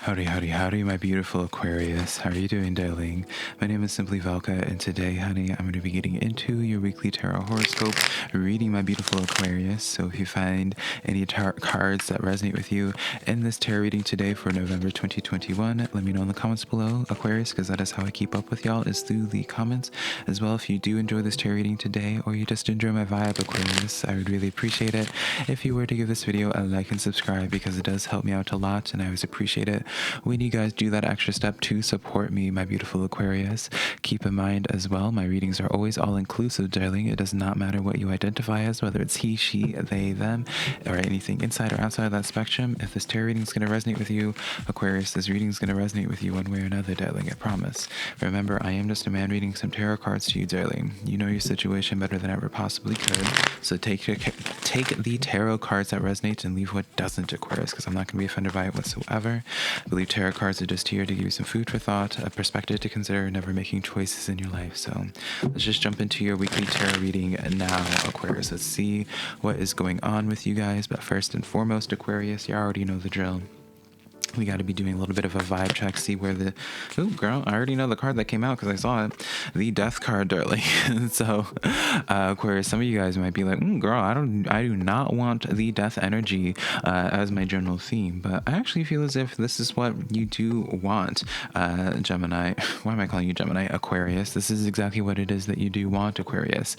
Howdy, howdy, howdy, my beautiful Aquarius. How are you doing, darling? My name is SimplyVelca, and today, honey, I'm going to be getting into your weekly tarot horoscope, reading my beautiful Aquarius. So if you find any tarot cards that resonate with you in this tarot reading today for November 2021, let me know in the comments below, Aquarius, because that is how I keep up with y'all, is through the comments. As well, if you do enjoy this tarot reading today, or you just enjoy my vibe, Aquarius, I would really appreciate it if you were to give this video a like and subscribe, because it does help me out a lot, and I always appreciate it when you guys do that extra step to support me, my beautiful Aquarius. Keep in mind as well, my readings are always all inclusive, darling. It does not matter what you identify as, whether it's he, she, they, them, or anything inside or outside of that spectrum. If this tarot reading is going to resonate with you, Aquarius, this reading is going to resonate with you one way or another, darling, I promise. Remember, I am just a man reading some tarot cards to you, darling. You know your situation better than I ever possibly could, so take the tarot cards that resonate and leave what doesn't, Aquarius, because I'm not going to be offended by it whatsoever. I believe tarot cards are just here to give you some food for thought, a perspective to consider, never making choices in your life. So let's just jump into your weekly tarot reading now, Aquarius. Let's see what is going on with you guys. But first and foremost, Aquarius, you already know the drill. We got to be doing a little bit of a vibe check, see where the... Oh, girl, I already know the card that came out because I saw it. The Death card, darling. So, Aquarius, some of you guys might be like, girl, I do not want the Death energy as my general theme. But I actually feel as if this is what you do want, Gemini. Why am I calling you Gemini? Aquarius. This is exactly what it is that you do want, Aquarius.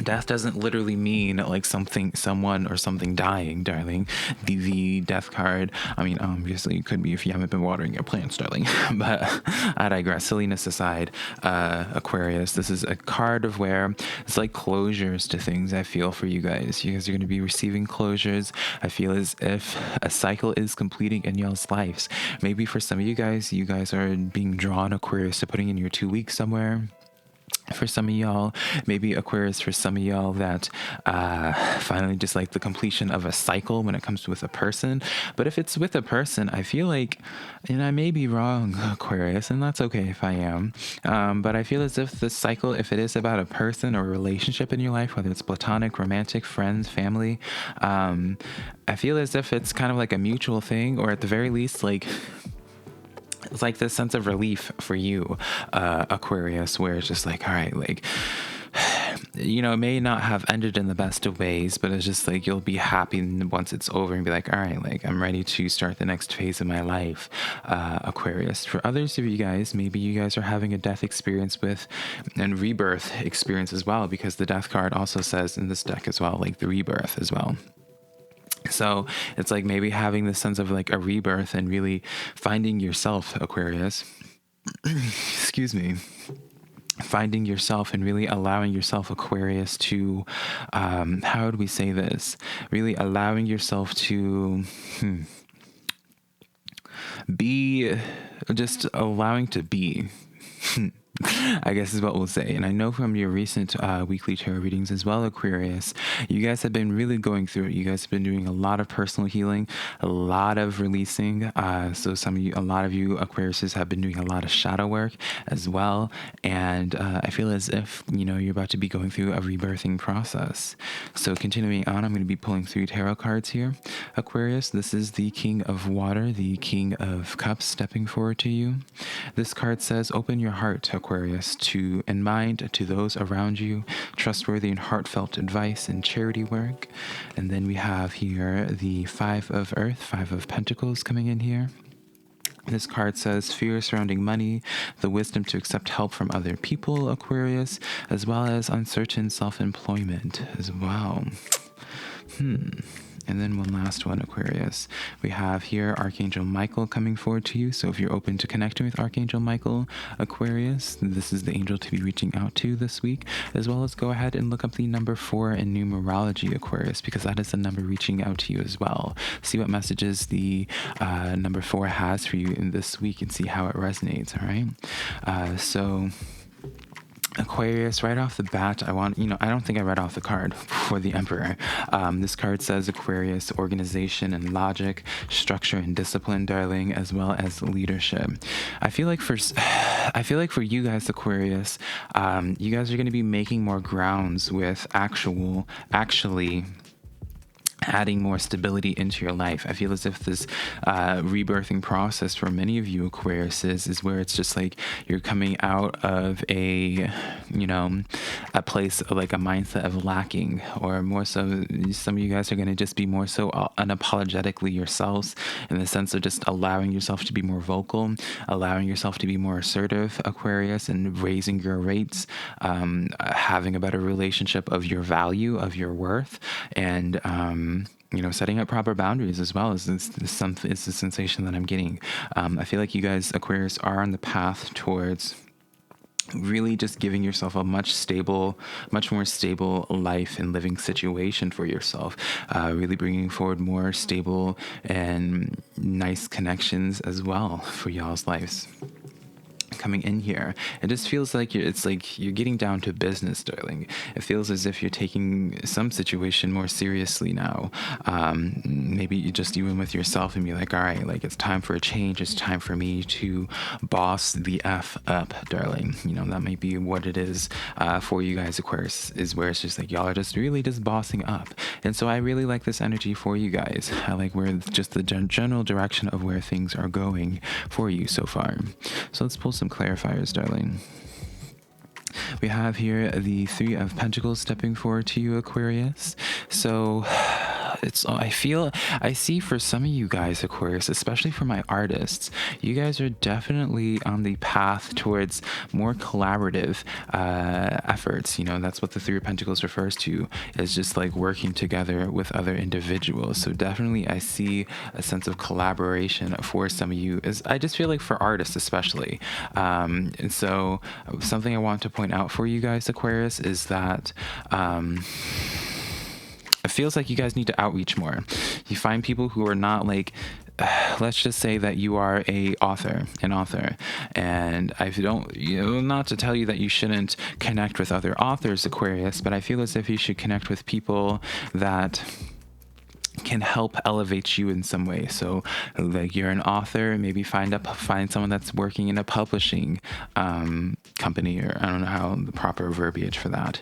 Death doesn't literally mean like someone or something dying, darling. The Death card, I mean, obviously it could be if you haven't been watering your plants, darling. But I digress. Silliness aside, Aquarius, this is a card of where it's like closures to things. I feel for you guys. You guys are going to be receiving closures. I feel as if a cycle is completing in y'all's lives. Maybe for some of you guys are being drawn, Aquarius, to putting in your 2 weeks somewhere. For some of y'all, maybe Aquarius, for some of y'all, that finally just like the completion of a cycle when it comes to with a person. But if it's with a person, I feel like, and I may be wrong, Aquarius, and that's okay if I am, but I feel as if the cycle, if it is about a person or a relationship in your life, whether it's platonic, romantic, friends, family, I feel as if it's kind of like a mutual thing, or at the very least, like... It's like this sense of relief for you, Aquarius, where it's just like, all right, like, you know, it may not have ended in the best of ways, but it's just like you'll be happy once it's over and be like, all right, like I'm ready to start the next phase of my life, Aquarius. For others of you guys, maybe you guys are having a death experience with and rebirth experience as well, because the Death card also says in this deck as well, like the rebirth as well. So it's like maybe having this sense of like a rebirth and really finding yourself, Aquarius. Excuse me. Finding yourself and really allowing yourself, Aquarius, to, how would we say this? Really allowing yourself to be, just allowing to be. I guess is what we'll say. And I know from your recent weekly tarot readings as well, Aquarius, you guys have been really going through it. You guys have been doing a lot of personal healing, a lot of releasing. So a lot of you Aquariuses have been doing a lot of shadow work as well. And I feel as if, you know, you're about to be going through a rebirthing process. So continuing on, I'm going to be pulling 3 tarot cards here, Aquarius. This is the King of Water, the King of Cups stepping forward to you. This card says, open your heart, Aquarius, and mind to those around you, trustworthy and heartfelt advice and charity work. And then we have here the 5 of Earth, 5 of Pentacles coming in here. This card says fear surrounding money, the wisdom to accept help from other people, Aquarius, as well as uncertain self-employment as well. And then one last one, Aquarius. We have here Archangel Michael coming forward to you. So if you're open to connecting with Archangel Michael, Aquarius, this is the angel to be reaching out to this week, as well as go ahead and look up the number 4 in numerology, Aquarius, because that is the number reaching out to you as well. See what messages the number 4 has for you in this week and see how it resonates, all right? So... Aquarius, right off the bat, I don't think I read off the card for the Emperor. This card says Aquarius, organization and logic, structure and discipline, darling, as well as leadership. I feel like for you guys, Aquarius, you guys are going to be making more grounds with actually adding more stability into your life. I feel as if this rebirthing process for many of you Aquarius is where it's just like you're coming out of a place of like a mindset of lacking, or more so some of you guys are going to just be more so unapologetically yourselves, in the sense of just allowing yourself to be more vocal, allowing yourself to be more assertive, Aquarius, and raising your rates, having a better relationship of your value, of your worth, and setting up proper boundaries as well is the sensation that I'm getting. I feel like you guys, Aquarius, are on the path towards really just giving yourself a much more stable life and living situation for yourself, really bringing forward more stable and nice connections as well for y'all's lives. Coming in here, it just feels like you're getting down to business, darling. It feels as if you're taking some situation more seriously now. Maybe you just even with yourself and be like, all right, like it's time for a change. It's time for me to boss the F up, darling. That might be what it is for you guys, Aquarius, is where it's just like y'all are just really just bossing up. And so I really like this energy for you guys. I like where just the general direction of where things are going for you so far. So let's pull some clarifiers, darling. We have here the Three of Pentacles stepping forward to you, Aquarius. So I see for some of you guys, Aquarius, especially for my artists, you guys are definitely on the path towards more collaborative efforts. That's what the Three of Pentacles refers to, is just like working together with other individuals. So definitely I see a sense of collaboration for some of you. I just feel like for artists especially. And so something I want to point out for you guys, Aquarius, is that it feels like you guys need to outreach more. You find people who are not like, let's just say that you are an author, and I don't, not to tell you that you shouldn't connect with other authors, Aquarius, but I feel as if you should connect with people that can help elevate you in some way. So like you're an author, maybe find someone that's working in a publishing company, or I don't know how the proper verbiage for that,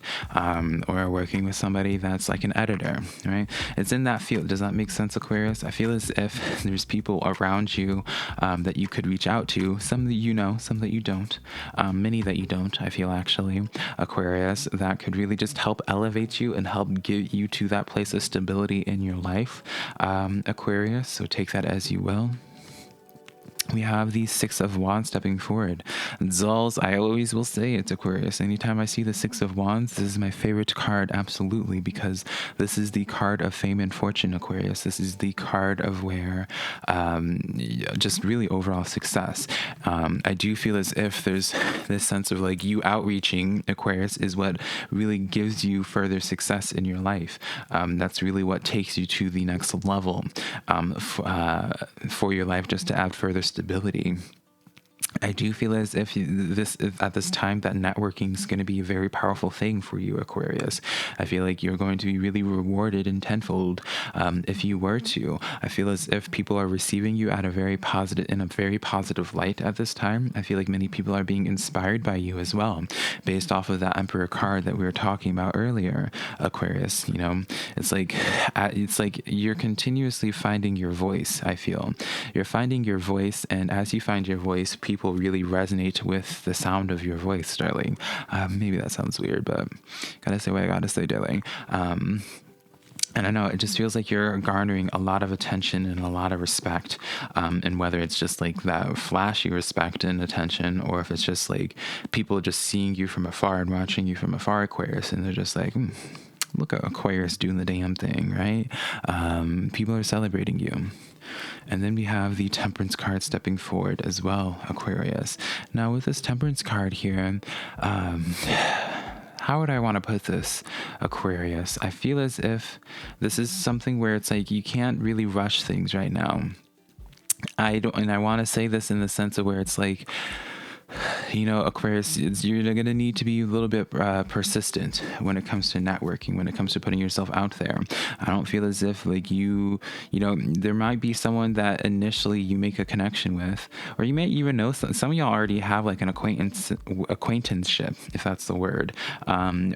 or working with somebody that's like an editor, right? It's in that field. Does that make sense, Aquarius? I feel as if there's people around you that you could reach out to, some that you know, some that you don't, many that you don't, I feel actually, Aquarius, that could really just help elevate you and help get you to that place of stability in your life, Aquarius. So take that as you will. We have the Six of Wands stepping forward. Dolls, I always will say it's Aquarius. Anytime I see the Six of Wands, this is my favorite card, absolutely, because this is the card of fame and fortune, Aquarius. This is the card of where just really overall success. I do feel as if there's this sense of like you outreaching, Aquarius, is what really gives you further success in your life. That's really what takes you to the next level for your life, just to add further stability. I do feel as if at this time that networking is going to be a very powerful thing for you, Aquarius. I feel like you're going to be really rewarded in tenfold if you were to. I feel as if people are receiving you in a very positive light at this time. I feel like many people are being inspired by you as well, based off of that Emperor card that we were talking about earlier, Aquarius. It's like you're continuously finding your voice. I feel you're finding your voice, and as you find your voice, people really resonate with the sound of your voice, darling. Maybe that sounds weird, but gotta say what I gotta say, darling. And I know it just feels like you're garnering a lot of attention and a lot of respect, and whether it's just like that flashy respect and attention, or if it's just like people just seeing you from afar and watching you from afar, Aquarius, and they're just like, look at Aquarius doing the damn thing, right? People are celebrating you. And then we have the Temperance card stepping forward as well, Aquarius. Now with this Temperance card here, how would I want to put this, Aquarius? I feel as if this is something where it's like you can't really rush things right now. And I want to say this in the sense of where it's like Aquarius, you're going to need to be a little bit persistent when it comes to networking, when it comes to putting yourself out there. I don't feel as if like there might be someone that initially you make a connection with, or you may even know some of y'all already have like an acquaintanceship, if that's the word,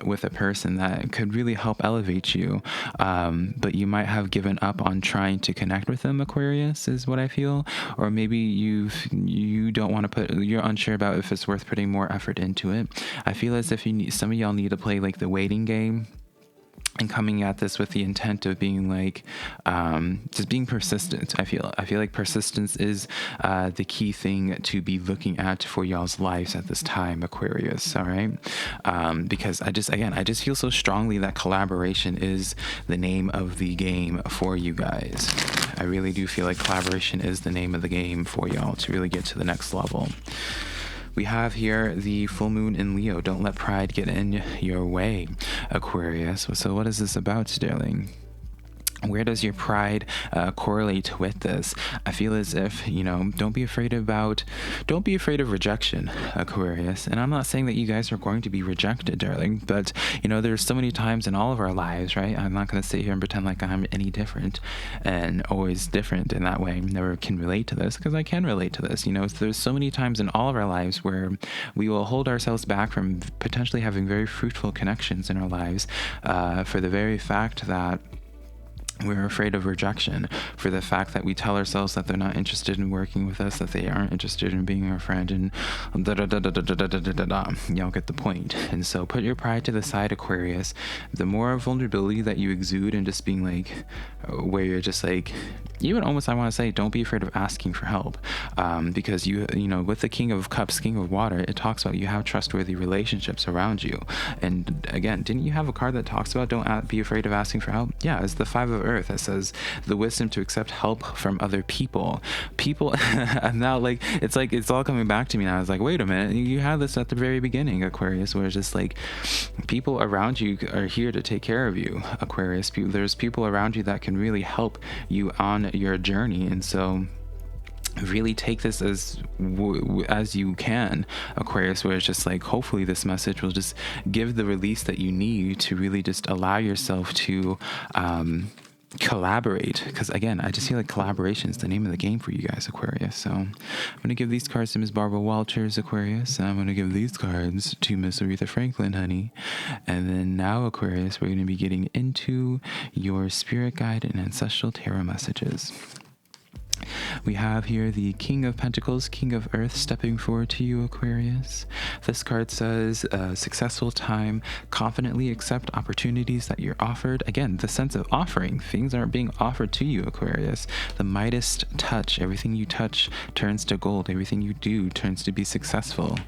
with a person that could really help elevate you. But you might have given up on trying to connect with them, Aquarius, is what I feel. Or maybe you don't want to you're unsure about if it's worth putting more effort into it. I feel as if some of y'all need to play like the waiting game, and coming at this with the intent of being like, just being persistent. I feel like persistence is the key thing to be looking at for y'all's lives at this time, Aquarius. All right, because I just feel so strongly that collaboration is the name of the game for you guys. I really do feel like collaboration is the name of the game for y'all to really get to the next level. We have here the full moon in Leo. Don't let pride get in your way, Aquarius. So what is this about, darling? Where does your pride correlate with this? I feel as if, don't be afraid of rejection, Aquarius. And I'm not saying that you guys are going to be rejected, darling, but, there's so many times in all of our lives, right? I'm not going to sit here and pretend like I'm any different and always different in that way. Never can relate to this, because I can relate to this. There's so many times in all of our lives where we will hold ourselves back from potentially having very fruitful connections in our lives for the very fact that we're afraid of rejection, for the fact that we tell ourselves that they're not interested in working with us, that they aren't interested in being our friend, and y'all get the point. And so put your pride to the side, Aquarius. The more vulnerability that you exude and just being like, where you're just like, even almost, I want to say, don't be afraid of asking for help, because with the King of Cups, King of Water, it talks about you have trustworthy relationships around you. And again, didn't you have a card that talks about don't be afraid of asking for help? Yeah, it's the Five of Earth that says the wisdom to accept help from other people. I'm now like it's all coming back to me now. I was like, wait a minute, you had this at the very beginning, Aquarius, where it's just like people around you are here to take care of you, Aquarius. There's people around you that can really help you on your journey, and so really take this as you can, Aquarius, where it's just like, hopefully this message will just give the release that you need to really just allow yourself to collaborate, because again, I just feel like collaboration is the name of the game for you guys, Aquarius. So I'm going to give these cards to Miss Barbara Walters, Aquarius, and I'm going to give these cards to Miss Aretha Franklin, honey. And then now, Aquarius, we're going to be getting into your spirit guide and ancestral tarot messages. We have here the King of Pentacles, King of Earth, stepping forward to you, Aquarius. This card says, successful time, confidently accept opportunities that you're offered. Again, the sense of offering. Things are being offered to you, Aquarius. The Midas touch. Everything you touch turns to gold. Everything you do turns to be successful.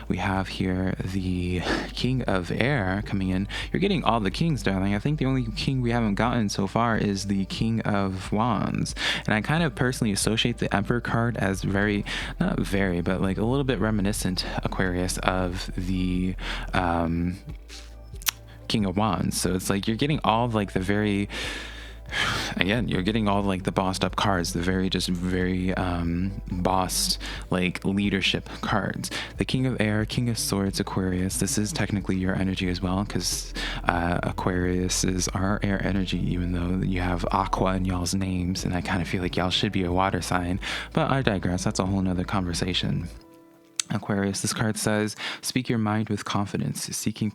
We have here the King of Air coming in. You're getting all the kings, darling. I think the only king we haven't gotten so far is the King of Wands. And I kind of personally associate the Emperor card as not very, but like a little bit reminiscent, Aquarius, of the King of Wands. So it's like you're getting all of like the very, again, you're getting all like the bossed up cards, the very bossed like leadership cards. The King of Air, King of Swords, Aquarius. This is technically your energy as well, because Aquarius is our air energy, even though you have Aqua in y'all's names, and I kind of feel like y'all should be a water sign, but I digress. That's a whole nother conversation. Aquarius, this card says, speak your mind with confidence, seeking out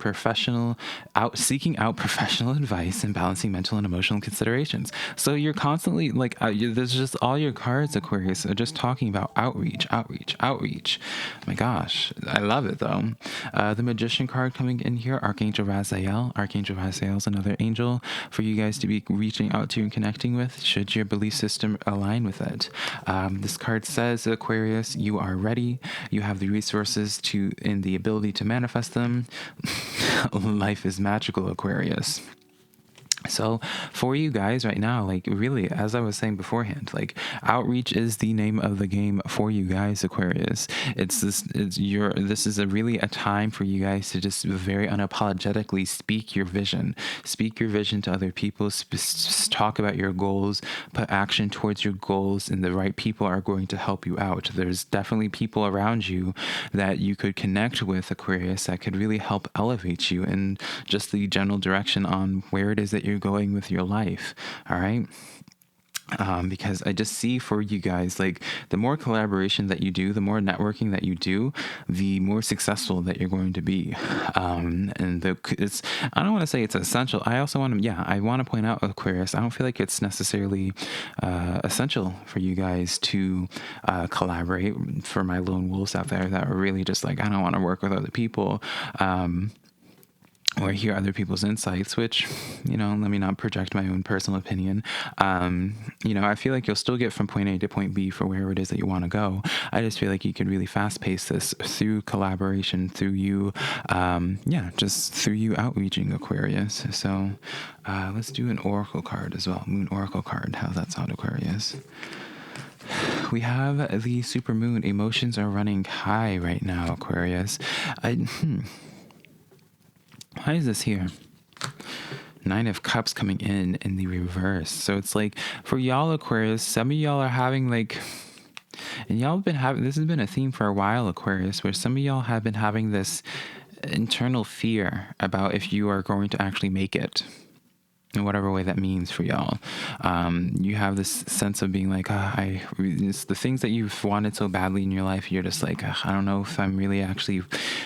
professional advice and balancing mental and emotional considerations. So you're constantly like, there's just all your cards, Aquarius, are just talking about outreach. My gosh, I love it though. The Magician card coming in here, Archangel Raziel. Archangel Raziel is another angel for you guys to be reaching out to and connecting with, should your belief system align with it. This card says, Aquarius, you are ready. You have the resources and the ability to manifest them. Life is magical, Aquarius. So for you guys right now, like really, as I was saying beforehand, like outreach is the name of the game for you guys, Aquarius. This is really a time for you guys to just very unapologetically speak your vision to other people, talk about your goals, put action towards your goals, and the right people are going to help you out. There's definitely people around you that you could connect with, Aquarius, that could really help elevate you in just the general direction on where it is that you're going with your life. All right. Because I just see for you guys, like the more collaboration that you do, the more networking that you do, the more successful that you're going to be. I don't want to say it's essential. I also want to, I want to point out, Aquarius, I don't feel like it's necessarily essential for you guys to collaborate. For my lone wolves out there that are really just like, I don't want to work with other people. Or hear other people's insights, which, let me not project my own personal opinion. I feel like you'll still get from point A to point B for wherever it is that you want to go. I just feel like you could really fast pace this through collaboration, through you, just through you outreaching, Aquarius. So let's do an oracle card as well. Moon oracle card. How's that sound, Aquarius? We have the super moon. Emotions are running high right now, Aquarius. Why is this here? 9 of Cups coming in the reverse. So it's like for y'all, Aquarius, some of y'all are having and y'all have been having, this has been a theme for a while, Aquarius, where some of y'all have been having this internal fear about if you are going to actually make it. In whatever way that means for y'all. You have this sense of being like, it's the things that you've wanted so badly in your life, you're just like, I don't know if I'm really actually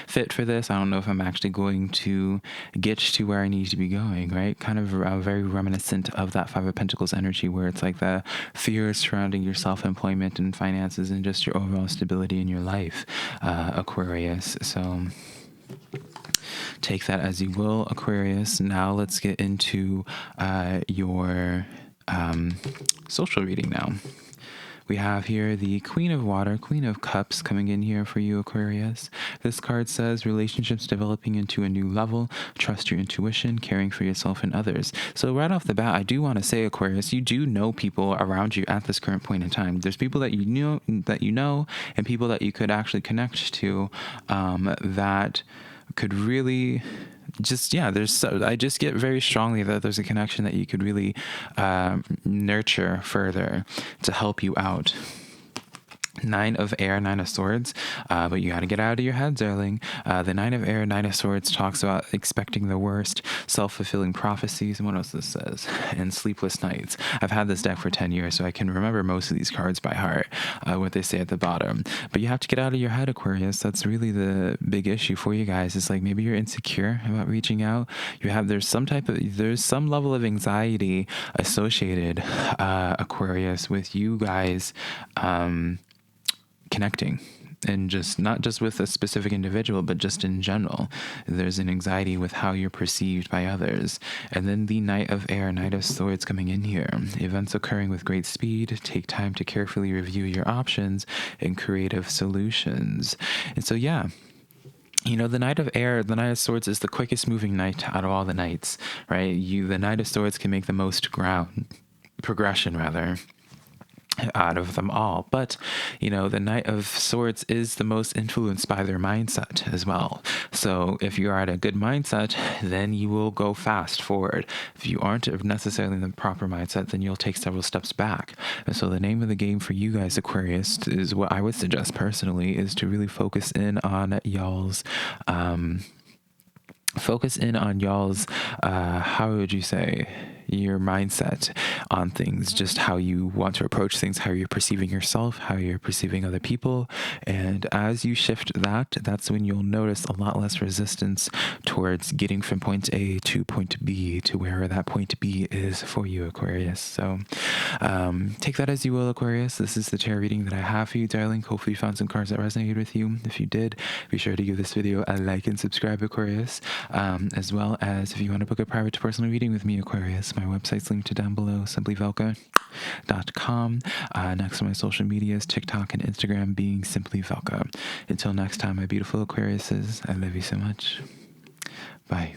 fit for this. I don't know if I'm actually going to get to where I need to be going, right? Kind of very reminiscent of that 5 of Pentacles energy where it's like the fears surrounding your self-employment and finances and just your overall stability in your life, Aquarius. So take that as you will, Aquarius. Now let's get into your social reading now. We have here the Queen of Water, Queen of Cups coming in here for you, Aquarius. This card says relationships developing into a new level, trust your intuition, caring for yourself and others. So right off the bat, I do want to say, Aquarius, you do know people around you at this current point in time. There's people that you know, and people that you could actually connect to that could really I just get very strongly that there's a connection that you could really nurture further to help you out. 9 of Air, 9 of Swords, but you got to get out of your head, darling. The 9 of Air, 9 of Swords talks about expecting the worst, self-fulfilling prophecies, and what else this says, and sleepless nights. I've had this deck for 10 years, so I can remember most of these cards by heart, what they say at the bottom. But you have to get out of your head, Aquarius. That's really the big issue for you guys. It's like maybe you're insecure about reaching out. There's some level of anxiety associated, Aquarius, with you guys connecting, and just not just with a specific individual, but just in general. There's an anxiety with how you're perceived by others. And then the Knight of Air, Knight of Swords coming in here. Events occurring with great speed. Take time to carefully review your options and creative solutions. And so, the Knight of Air, the Knight of Swords is the quickest moving knight out of all the knights, right? The Knight of Swords can make the most progression out of them all. But, the Knight of Swords is the most influenced by their mindset as well. So if you are at a good mindset, then you will go fast forward. If you aren't necessarily in the proper mindset, then you'll take several steps back. And so the name of the game for you guys, Aquarius, is what I would suggest personally, is to really focus in on y'all's how would you say, your mindset on things, just how you want to approach things, how you're perceiving yourself, how you're perceiving other people. And as you shift that's when you'll notice a lot less resistance towards getting from point A to point B, to wherever that point B is for you, Aquarius. So take that as you will, Aquarius. This is the tarot reading that I have for you, darling. Hopefully you found some cards that resonated with you. If you did, be sure to give this video a like and subscribe, Aquarius. As well as if you want to book a private personal reading with me, Aquarius, my website's linked to down below, SimplyVelca.com. Next on my social medias, TikTok and Instagram being SimplyVelca. Until next time, my beautiful Aquariuses, I love you so much. Bye.